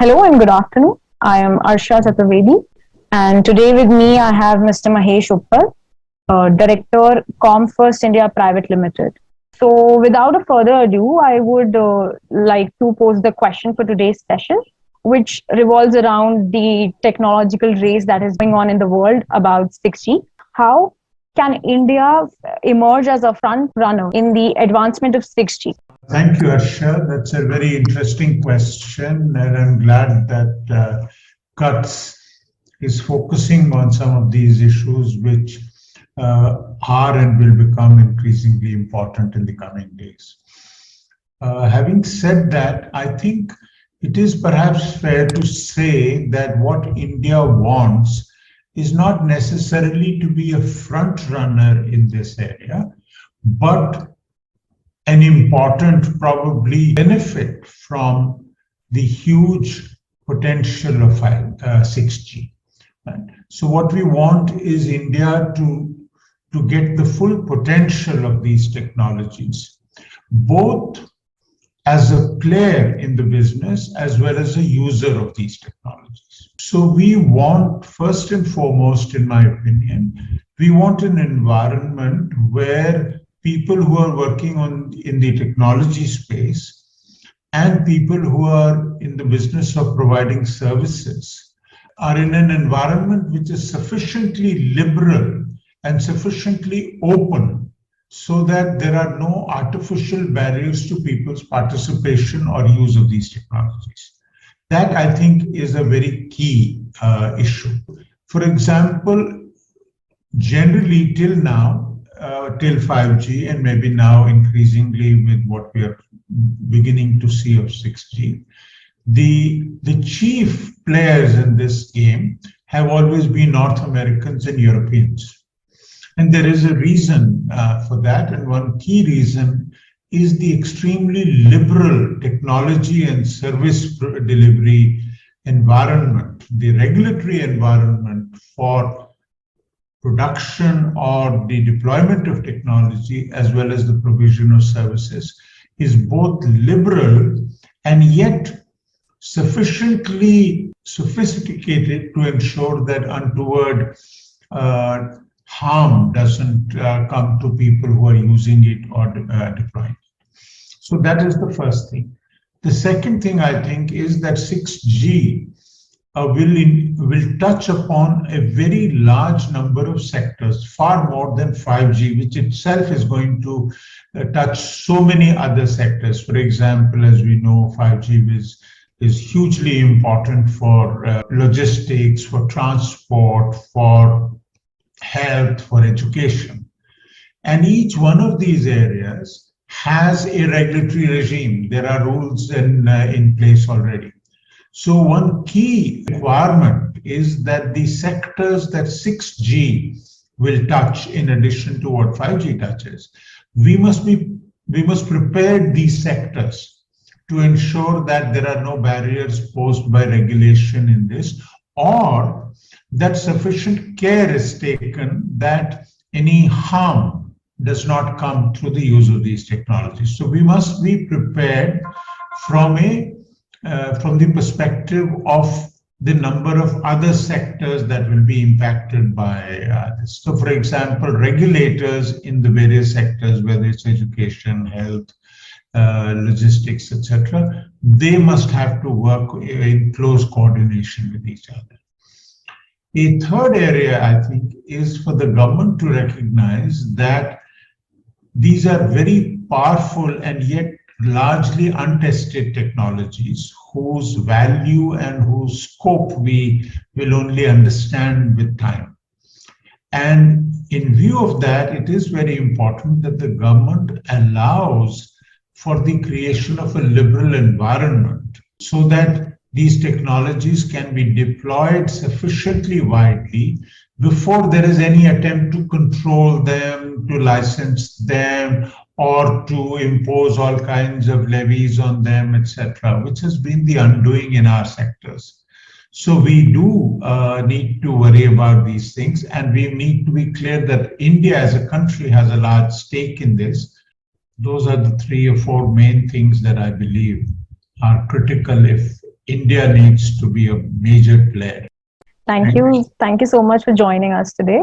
Hello and good afternoon. I am Arshiya Chaturvedi, and today with me I have Mr. Mahesh Uppal, Director, ComFirst India Private Limited. So, without a further ado, I would like to pose the question for today's session, which revolves around the technological race that is going on in the world about 6G. How can India emerge as a front runner in the advancement of 6G? Thank you, Arshiya. That's a very interesting question, and I'm glad that CUTS is focusing on some of these issues which are and will become increasingly important in the coming days. Having said that, I think it is perhaps fair to say that what India wants is not necessarily to be a front runner in this area, but an important probably benefit from the huge potential of 6G. Right? So what we want is India to get the full potential of these technologies, both as a player in the business as well as a user of these technologies. So we want, first and foremost, in my opinion, we want an environment where people who are working in the technology space and people who are in the business of providing services are in an environment which is sufficiently liberal and sufficiently open so that there are no artificial barriers to people's participation or use of these technologies. That, I think, is a very key issue. For example, generally till now, till 5G and maybe now increasingly with what we are beginning to see of 6G, the chief players in this game have always been North Americans and Europeans. And there is a reason for that. And one key reason is the extremely liberal technology and service delivery environment, the regulatory environment for production or the deployment of technology as well as the provision of services is both liberal and yet sufficiently sophisticated to ensure that untoward harm doesn't come to people who are using it or deploying it. So that is the first thing. The second thing I think is that 6G will touch upon a very large number of sectors, far more than 5G, which itself is going to touch so many other sectors. For example, as we know, 5G is hugely important for logistics, for transport, for health, for education. And each one of these areas has a regulatory regime. There are rules in place already. So one key requirement is that the sectors that 6G will touch, in addition to what 5G touches, we must prepare these sectors to ensure that there are no barriers posed by regulation in this, or that sufficient care is taken that any harm does not come through the use of these technologies. So we must be prepared from the perspective of the number of other sectors that will be impacted by this. So, for example, regulators in the various sectors, whether it's education, health, logistics, etc., they must have to work in close coordination with each other. A third area, I think, is for the government to recognize that these are very powerful and yet largely untested technologies whose value and whose scope we will only understand with time. And in view of that, it is very important that the government allows for the creation of a liberal environment so that these technologies can be deployed sufficiently widely before there is any attempt to control them, to license them, or to impose all kinds of levies on them, etc., which has been the undoing in our sectors. So we do need to worry about these things, and we need to be clear that India as a country has a large stake in this. Those are the 3 or 4 main things that I believe are critical if India needs to be a major player. Thank Thank you. you. Thank you so much for joining us today.